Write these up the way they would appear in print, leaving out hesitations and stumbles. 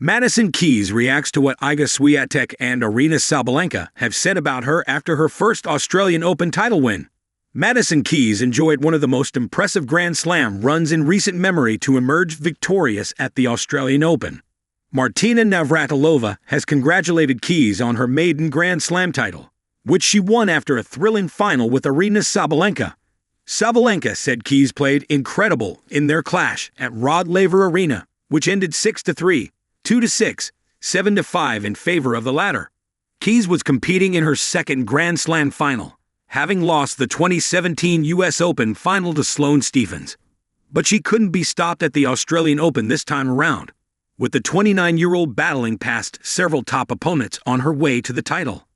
Madison Keys reacts to what Iga Swiatek and Aryna Sabalenka have said about her after her first Australian Open title win. Madison Keys enjoyed one of the most impressive Grand Slam runs in recent memory to emerge victorious at the Australian Open. Martina Navratilova has congratulated Keys on her maiden Grand Slam title, which she won after a thrilling final with Aryna Sabalenka. Sabalenka said Keys played incredible in their clash at Rod Laver Arena, which ended 6-3, 2-6, 7-5 in favor of the latter. Keys was competing in her second Grand Slam final, having lost the 2017 U.S. Open final to Sloane Stephens. But she couldn't be stopped at the Australian Open this time around, with the 29-year-old battling past several top opponents on her way to the title.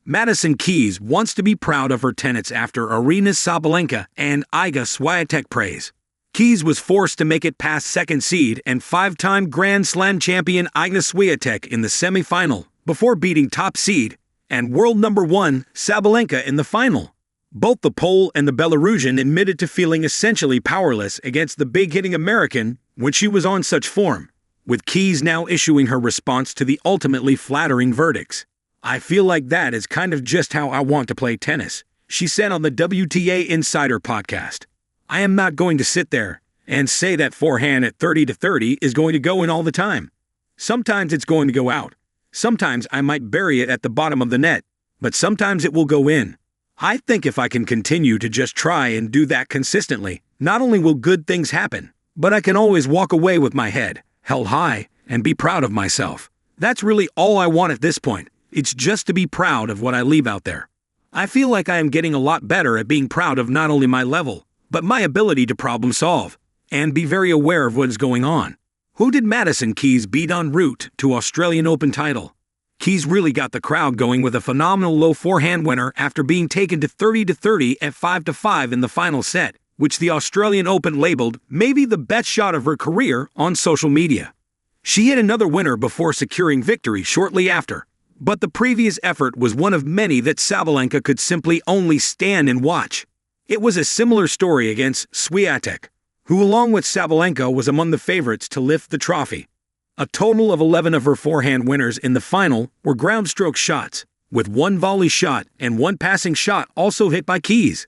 Madison Keys wants to be proud of her tenets after Aryna Sabalenka and Iga Swiatek praise. Keys was forced to make it past second seed and five-time Grand Slam champion Iga Swiatek in the semi-final before beating top seed and world number one Sabalenka in the final. Both the Pole and the Belarusian admitted to feeling essentially powerless against the big-hitting American when she was on such form, with Keys now issuing her response to the ultimately flattering verdicts. "I feel like that is kind of just how I want to play tennis," she said on the WTA Insider podcast. "I am not going to sit there and say that forehand at 30-30 is going to go in all the time. Sometimes it's going to go out. Sometimes I might bury it at the bottom of the net, but sometimes it will go in. I think if I can continue to just try and do that consistently, not only will good things happen, but I can always walk away with my head held high and be proud of myself. That's really all I want at this point. It's just to be proud of what I leave out there. I feel like I am getting a lot better at being proud of not only my level, but my ability to problem solve and be very aware of what is going on." Who did Madison Keys beat en route to Australian Open title? Keys really got the crowd going with a phenomenal low forehand winner after being taken to 30-30 at 5-5 in the final set, which the Australian Open labeled maybe the best shot of her career on social media. She hit another winner before securing victory shortly after, but the previous effort was one of many that Sabalenka could simply only stand and watch. It was a similar story against Swiatek, who along with Sabalenka was among the favorites to lift the trophy. A total of 11 of her forehand winners in the final were ground stroke shots, with one volley shot and one passing shot also hit by Keys.